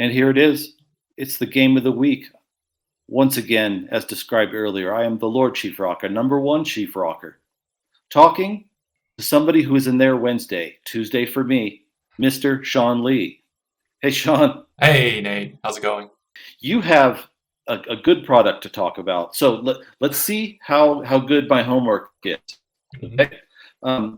And here it is. It's the game of the week. Once again, as described earlier, I am the Lord ChiefRacka, number one ChiefRacker, talking to somebody who is in there Wednesday, Tuesday for me, Mr. Sean Lee. Hey, Sean. Hey, Nate. How's it going? You have a good product to talk about. So let's see how good my homework is. Mhm. Okay?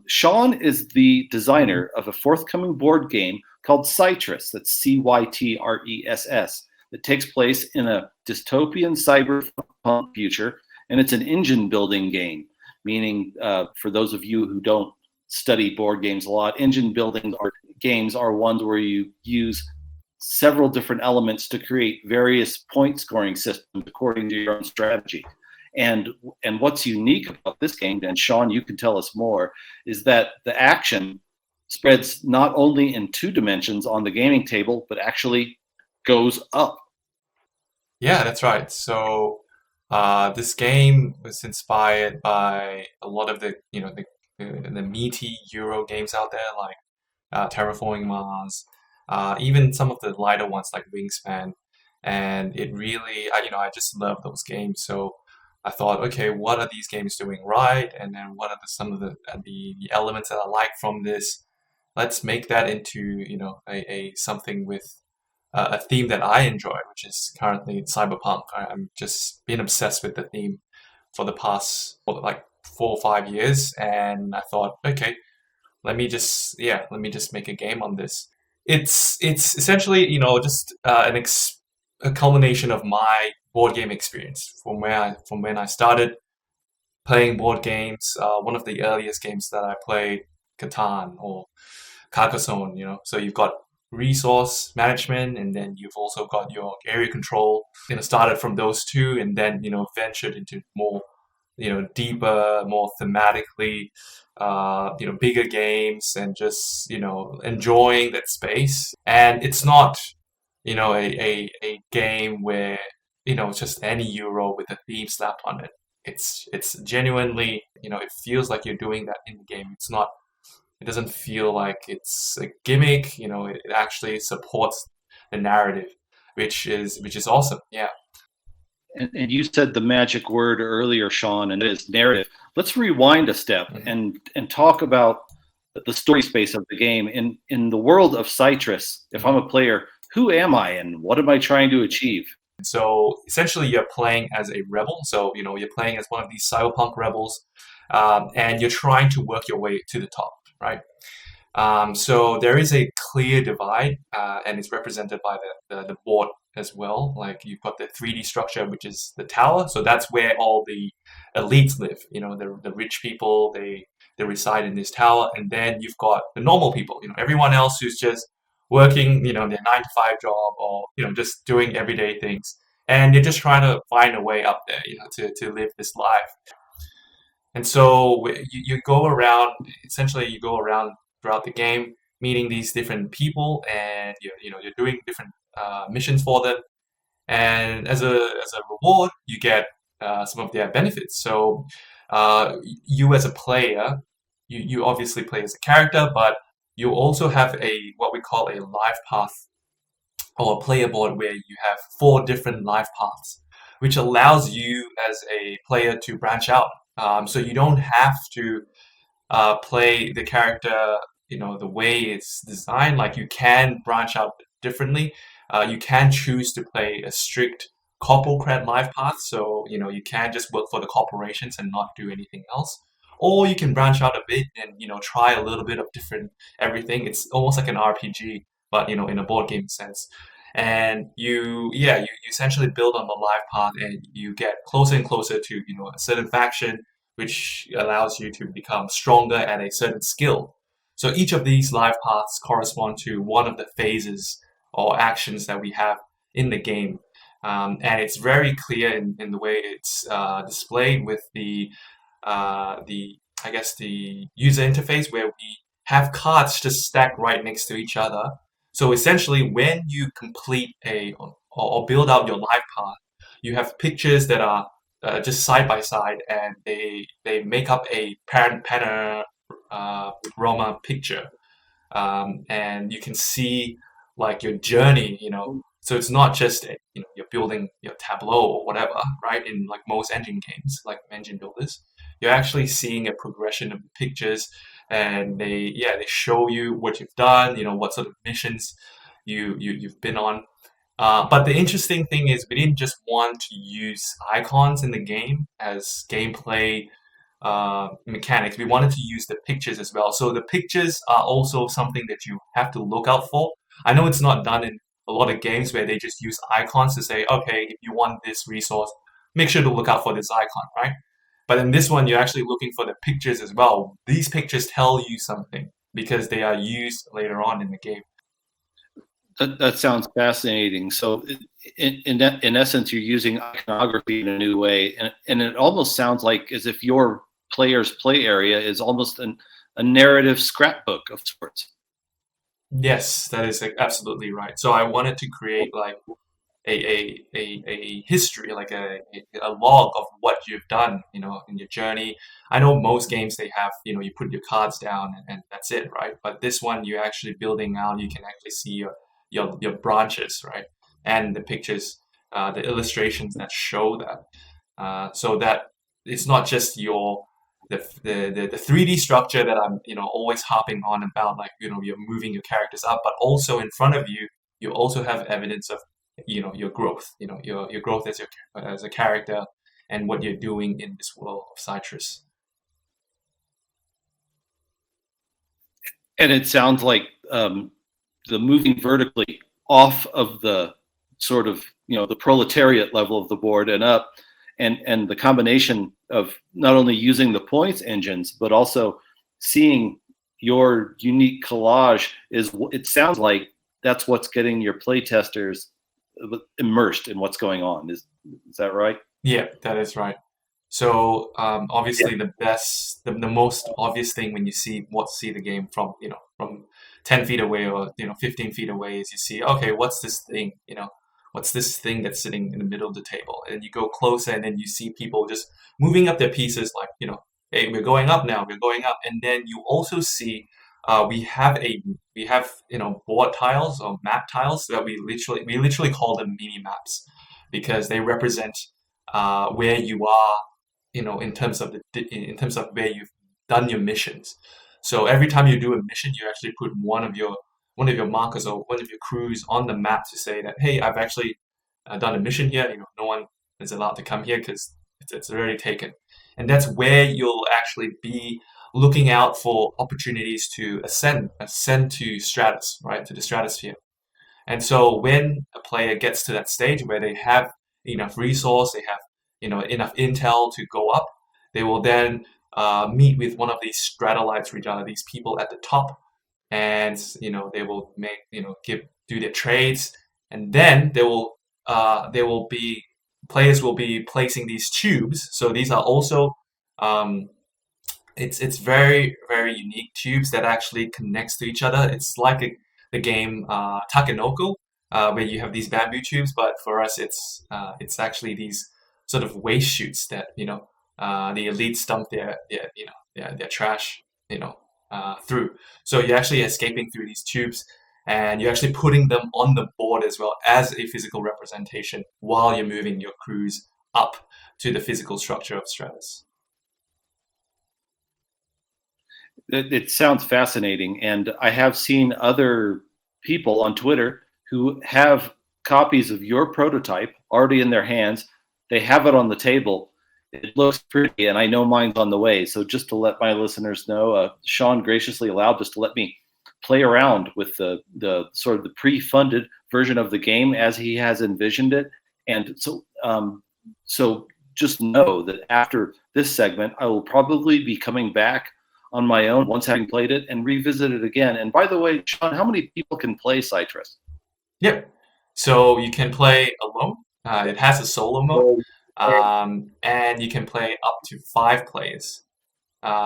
Sean is the designer of a forthcoming board game called Cytress. That's Cytress. That takes place in a dystopian cyberpunk future, and it's an engine building game. Meaning, for those of you who don't study board games a lot, engine building games are ones where you use several different elements to create various point scoring systems according to your own strategy. And what's unique about this game, and Sean, you can tell us more, is that the action spreads not only in 2 dimensions on the gaming table, but actually goes up. Yeah, that's right. So, this game was inspired by a lot of the meaty Euro games out there, like Terraforming Mars, even some of the lighter ones like Wingspan. And it really, I just love those games. So I thought, okay, what are these games doing right? And then what are some of the elements that I like from this? Let's make that into, a something with a theme that I enjoy, which is currently cyberpunk. I'm just been obsessed with the theme for the past like 4 or 5 years, and I thought, okay, let me just make a game on this. It's essentially just a culmination of my board game experience from when I started playing board games. One of the earliest games that I played, Catan or Carcassonne. So you've got resource management, and then you've also got your area control. Started from those two, and then ventured into more deeper, more thematically, bigger games, and just enjoying that space. And it's not a game where it's just any Euro with a theme slapped on it. It's genuinely it feels like you're doing that in the game. It doesn't feel like it's a gimmick. It actually supports the narrative, which is awesome. Yeah. And you said the magic word earlier, Sean, and it is narrative. Let's rewind a step Mhm. and talk about the story space of the game. In the world of Cytress, if I'm a player, who am I and what am I trying to achieve? So essentially, you're playing as a rebel. So you're playing as one of these cyberpunk rebels, and you're trying to work your way to the top, right? So there is a clear divide, and it's represented by the board as well. Like you've got the 3D structure, which is the tower. So that's where all the elites live. The rich people, they reside in this tower, and then you've got the normal people. Everyone else who's just working, their 9 to 5 job, or just doing everyday things, and they're just trying to find a way up there, to live this life. And so you go around, essentially you go around throughout the game, meeting these different people, and you're doing different missions for them. And as a reward, you get some of their benefits. So you as a player, you obviously play as a character, but you also have what we call a life path or a player board where you have 4 different life paths, which allows you as a player to branch out. So you don't have to play the character, the way it's designed. Like you can branch out differently. You can choose to play a strict corporate life path, so you can just work for the corporations and not do anything else. Or you can branch out a bit and try a little bit of different everything. It's almost like an RPG, but in a board game sense. And you essentially build on the life path, and you get closer and closer to a certain faction, which allows you to become stronger at a certain skill. So each of these life paths correspond to one of the phases or actions that we have in the game. And it's very clear in the way it's displayed with the I guess the user interface, where we have cards just stacked right next to each other. So essentially, when you complete or build out your life path, you have pictures that are just side by side, and they make up a panorama picture, and you can see like your journey, So it's not just you're building your Tableau or whatever, right? In like most engine games, like engine builders, you're actually seeing a progression of the pictures, and they show you what you've done, what sort of missions you've been on. But the interesting thing is we didn't just want to use icons in the game as gameplay mechanics. We wanted to use the pictures as well. So the pictures are also something that you have to look out for. I know it's not done in a lot of games where they just use icons to say, okay, if you want this resource, make sure to look out for this icon, right? But in this one, you're actually looking for the pictures as well. These pictures tell you something because they are used later on in the game. That sounds fascinating. So, in essence, you're using iconography in a new way, and it almost sounds like as if your player's play area is almost a narrative scrapbook of sorts. Yes, that is absolutely right. So I wanted to create like a history, like a log of what you've done, in your journey. I know most games they have, you put your cards down and that's it, right? But this one you're actually building out. You can actually see your branches, right? And the pictures, the illustrations that show that, so that it's not just the 3D structure that I'm always harping on about, like you're moving your characters up, but also in front of you you also have evidence of your growth, your growth as a character and what you're doing in this world of Cytress. And it sounds like the moving vertically off of the sort of the proletariat level of the board and up, and the combination of not only using the points engines but also seeing your unique collage it sounds like that's what's getting your playtesters immersed in what's going on. Is that right? Yeah, that is right. So obviously the most obvious thing when you see the game from 10 feet away or 15 feet away is you see, okay, what's this thing, what's this thing that's sitting in the middle of the table, and you go closer and then you see people just moving up their pieces, like hey, we're going up now, we're going up. And then you also see we have board tiles or map tiles that we literally call them mini maps because they represent where you are, in terms of where you've done your missions. So every time you do a mission, you actually put one of your markers or one of your crews on the map to say that, hey, I've actually done a mission here. No one is allowed to come here because it's already taken. And that's where you'll actually be looking out for opportunities to ascend to Stratus, right, to the stratosphere. And so when a player gets to that stage where they have enough resource, they have enough intel to go up, they will then meet with one of these stratolites, which are these people at the top, and they will make do their trades, and then they will be players will be placing these tubes. So these are also um, it's very very unique tubes that actually connects to each other. It's like the game Takenoko, where you have these bamboo tubes, but for us it's actually these sort of waste chutes that the elites dump their trash through. So you're actually escaping through these tubes, and you're actually putting them on the board as well as a physical representation while you're moving your crews up to the physical structure of Stratus. It sounds fascinating, and I have seen other people on Twitter who have copies of your prototype already in their hands. They have it on the table. It looks pretty, and I know mine's on the way. So just to let my listeners know, Sean graciously allowed us to let me play around with the sort of the pre-funded version of the game as he has envisioned it. And so just know that after this segment, I will probably be coming back on my own once having played it and revisit it again. And by the way, Sean, how many people can play Cytress? Yep. So you can play alone. It has a solo mode, and you can play up to 5 players.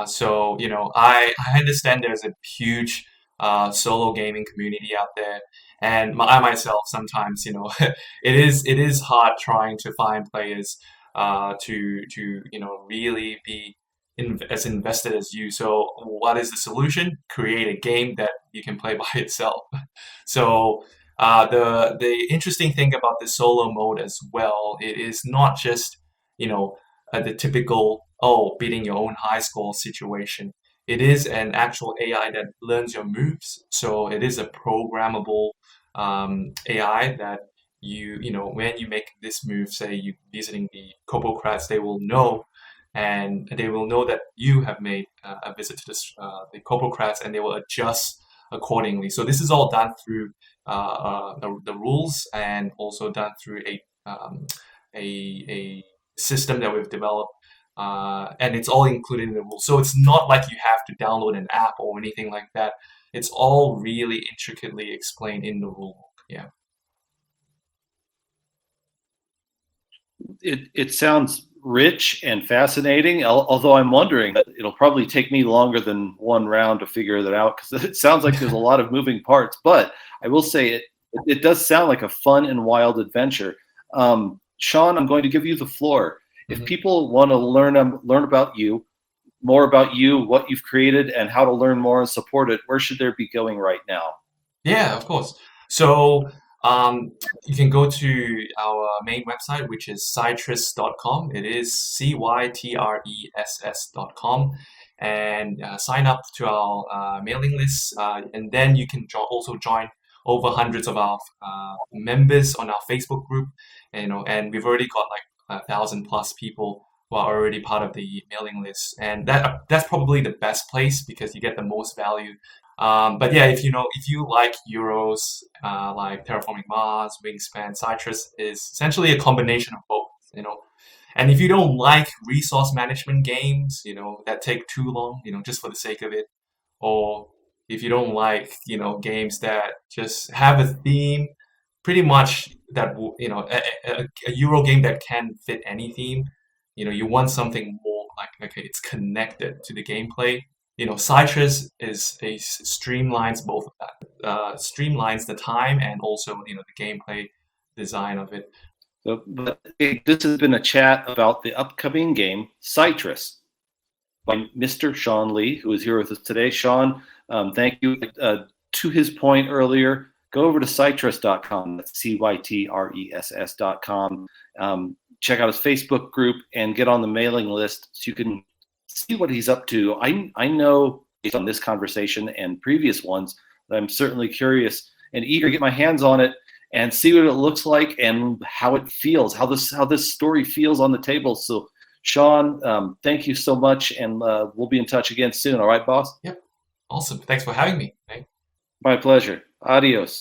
So I understand there's a huge solo gaming community out there, and I myself sometimes it is hard trying to find players to really be as invested as you. So what is the solution? Create a game that you can play by itself. So The interesting thing about the solo mode as well, it is not just, you know, the typical, oh, beating your own high score situation. It is an actual AI that learns your moves. So it is a programmable AI that when you make this move, say you visiting the Copocrats, they will know, and they will know that you have made a visit to the Copocrats, and they will adjust accordingly. So this is all done through the rules, and also done through a system that we've developed, and it's all included in the rules. So it's not like you have to download an app or anything like that. It's all really intricately explained in the rule book. Yeah. It sounds rich and fascinating, although I'm wondering that it'll probably take me longer than one round to figure that out, because it sounds like there's a lot of moving parts. But I will say it does sound like a fun and wild adventure. Sean, I'm going to give you the floor. If people want to learn about you, more about you, what you've created, and how to learn more and support it, where should they be going right now? Yeah, of course. So you can go to our main website, which is cytress.com. It is cytress.com, and sign up to our mailing list. And then you can also join over hundreds of our members on our Facebook group. And we've already got like 1,000+ people who are already part of the mailing list, and that's probably the best place because you get the most value. But yeah, if you like Euros, like Terraforming Mars, Wingspan, Cytress is essentially a combination of both. And if you don't like resource management games, that take too long, just for the sake of it, or if you don't like, games that just have a theme, pretty much a Euro game that can fit any theme, you want something more like, okay, it's connected to the gameplay. Cytress streamlines both of that. Streamlines the time and also, the gameplay design of it. So, this has been a chat about the upcoming game, Cytress, by Mr. Sean Lee, who is here with us today. Sean, thank you. To his point earlier, go over to cytress.com. That's cytress.com. Check out his Facebook group and get on the mailing list so you can see what he's up to. I know based on this conversation and previous ones that I'm certainly curious and eager to get my hands on it and see what it looks like and how it feels, how this story feels on the table. So, Sean, thank you so much, and we'll be in touch again soon. All right, boss? Yep. Awesome. Thanks for having me. My pleasure. Adios.